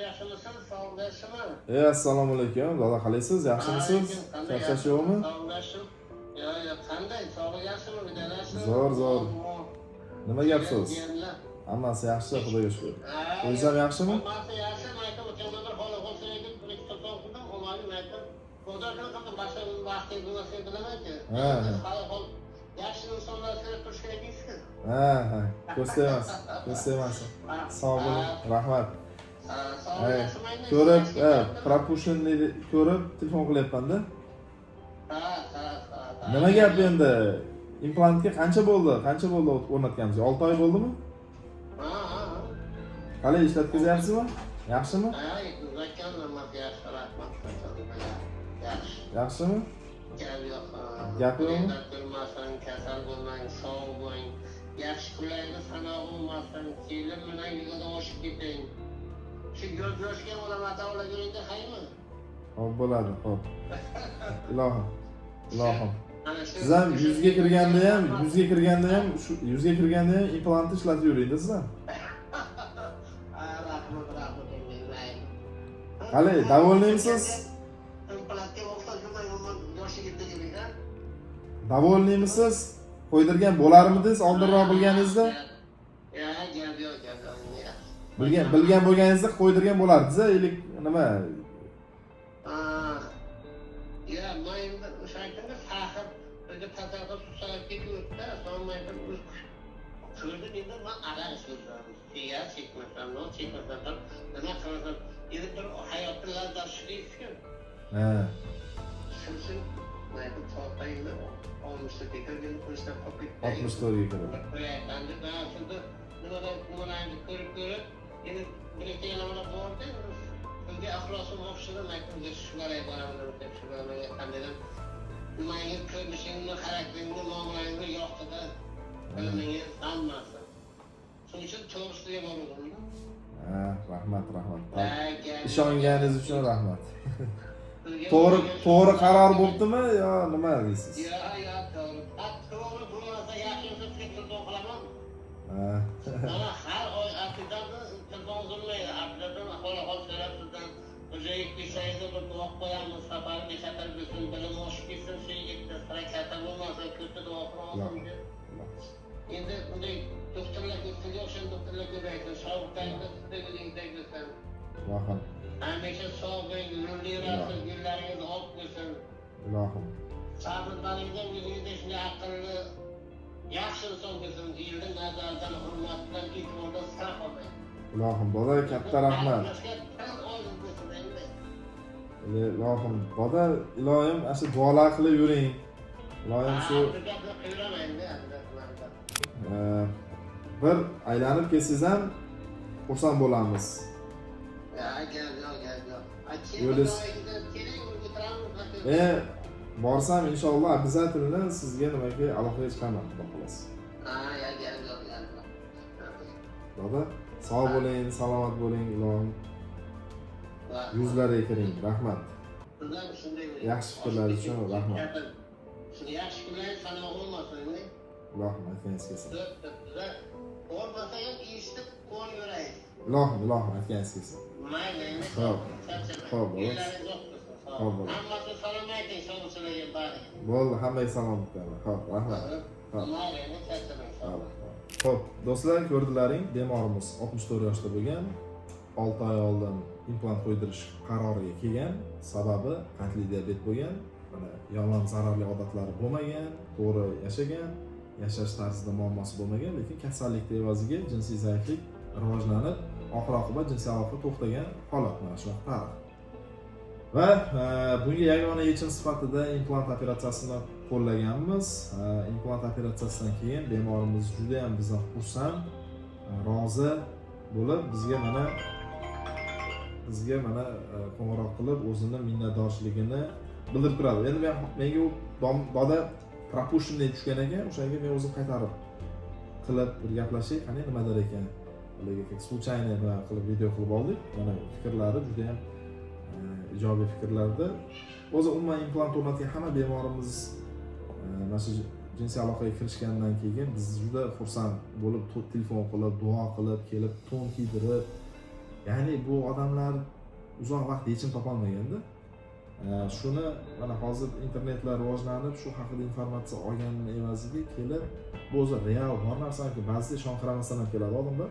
yaxshimisiz? Sog'lashmi? Assalomu alaykum. Dada qalaysiz? Yaxshimisiz? Charchash yo'qmi? Sog'lashim. Yo'q, qanday? Sog'lik yaxshimi? Videolarsiz? Zo'r. Nima gap so'z? Hammasi yaxshi, Xudoga shukr. O'zingiz ham yaxshimi? Hammasi yaxshi. Aytdim, o'tgan bir holat bo'lsa edi, bir ikki to'p qildim, omadim aytdim. Qo'darkan qildim, boshqa vaqtingiz bo'lmasa bilaman-ku. Hali yaxshi insonlar sirib turish kerak deysiz. Ha. Ko'rsaymas. Sog' bo'ling. Rahmat. Ko'rib, propushinni ko'rib telefon qilyapman-da. Nima gap endi? Implantga qancha bo'ldi o'rnatganimizga? 6 oy bo'ldimi? Qalay ishlatkazyapsizmi? Yaxshimi? Yaxshimi? Gap yo'qmi? Kasal bo'lmang, sog' bo'ling. Yaxshi kunlarni sanab bo'lmasdan, kelim bilan yo'lda oshib keting. Shu yo'lga olamata olaguringda haymi? Xo'p bo'ladi, xo'p. Ilohim. Siz ham yuzga kirganda ham implantni ishlatib yuringda siz ham. Qalay, davolnaymisiz? Davolnaymisiz? Qo'ydirgan bo'larmidingiz oldinroq bilganingizda? Bilgan bo'lganingizda qo'ydirgan bo'lardingiz, ilik nima? Rahmat. İshonganingiz uchun rahmat. To'g'ri qaror bo'ldimi yo nima deysiz? Yo'q, to'g'ri bo'lmasa yaxshi telefon qilaman. Mana har oy apidadan telefon qilmaydi. Apidadan hol so'rab sizdan o'zingizga pishaydi bir duo qo'yamiz. Safar nechaqar bo'lsin, bilim oshib ketsin, shunga harakati bo'lmasa, ko'rsa duo qilamiz deb. Endi bunday doktorlar ko'paydi. Sog'liqda sizdan Ilohim. Hamisha sog' bo'ling, yurlaringiz, yo'llaringiz oq bo'lsin. Ilohim. Farzandlaringizga o'zingizga shunday aqlli, yaxshi inson bo'lsin. Elning nazaridan, hurmatidan, e'tibordan sira qolmang. Ilohim, bola katta rahmat. Ilohim, bola ilohim, shu duolar qilib yuring. Ilohim shu bir aylanib kelsangiz ham xursand bo'lamiz. Borsam inshaalloh обязательно sizga nimaga aloqaga chiqaman, xudo xolasa. Dada, sog' bo'ling, salomat bo'ling, ilohim. Yuzlariga kiring, rahmat. Yaxshi fikrlaringiz uchun rahmat. Yaxshi kunlar sanoq bo'lmasin. Ilohim, aytganingiz kelsin. Bo'lmasa ham eshitib qo'l yuraysiz. Ilohim, aytganingiz kelsin. Mayli. Xo'p, bo'ldi. Hammasi salom ayting, sog'liklarga bari. Bo'ldi, hammaga salom aytaman. Xo'p, rahmat. Xo'p, do'stlar, ko'rdilaring, bemorimiz 64 yoshda bo'lgan, 6 oy oldin implant qo'ydirish qaroriga kelgan. Sababi qandli diabet bo'lgan, yomon zararli odatlari bo'lmagan, to'g'ri yashagan, yashash tarzida muammosi bo'lmagan, lekin kasallik evaziga jinsiy zaiflik rivojlanib, oxir-oqibat jinsiy aloqa to'xtagan holat mana shu tarix. Va bunga yagona yechim sifatida implant operatsiyasini qo'llaganmiz. Implant operatsiyasidan keyin bemorimiz juda ham bizdan xursand, rozi bo'lib bizga mana qo'ng'iroq qilib o'zini minnatdorchiligini bildirib turadi. Endi menga u doda propushinga tushgan ekan, o'shanga men o'zim qaytarib qilib bir gaplashib, qani nima der ekan. Ularga случайно qilib video qilib oldik. Mana fikrlari juda ham ijobiy fikrlarda. O'zi umuman implant o'rnatgan hamma bemorimiz mana shu jinsiy aloqaga kirishgandan keyin biz juda xursand bo'lib telefon qilib, duo qilib, kelib to'n kiydirib, Ya'ni bu odamlar uzoq vaqt yechim topolmaganda shuni mana hozir internetlar rivojlanib shu haqida informatsiya olgan evaziga kelib bu o'zi real bor narsaniki ba'zida ishonqiramasdan ham keladi odamlar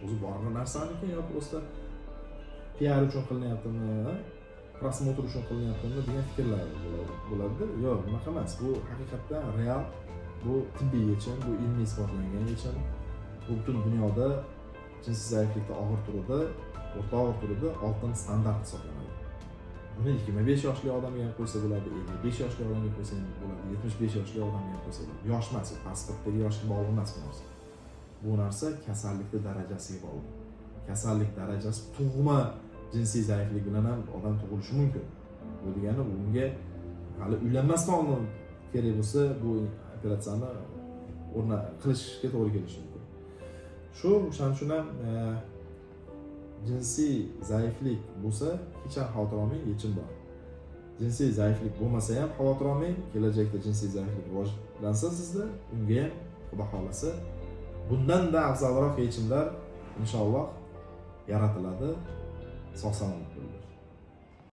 o'zi bor narsaniki yo просто PR uchun qilinyaptimi prosmotr uchun qilinyaptimi degan fikrlar bo'ladi. Yo'q, bunaqa emas. Bu haqiqatdan real, bu tibbiy yechim, bu ilmiy isbotlangan yechim. Bu butun dunyoda jinsiy zaiflikda og'ir turida, o'rta og'ir turida oltin standart hisoblanadi. Buni 25 yoshli odamga ham qo'ysa bo'ladi, 55 yoshli odamga qo'ysa ham bo'ladi, 75 yoshli odamga ham qo'ysa bo'ladi. Yosh emas, pasportdagi yoshga bog'liq emas bu narsa. Bu narsa kasallikning darajasiga bog'liq. Kasallik darajasi tug'ma jinsiy zaiflik bilan ham odam tug'ilishi mumkin. Bu degani unga hali uylanmasdan oldin kerak bo'lsa bu operatsiyani qilishga to'g'ri kelishi mumkin. O'shaning uchun ham jinsiy zaiflik bo'lsa hech ham xavotir olmang, yechim bor. Jinsiy zaiflik bo'lmasa ham xavotir olmang, kelajakda jinsiy zaiflik rivojlansa sizda, unga ham Xudo xolasa bundan-da afzalroq yechimlar inshaalloh yaratiladi. Sog' salomat bo'linglar.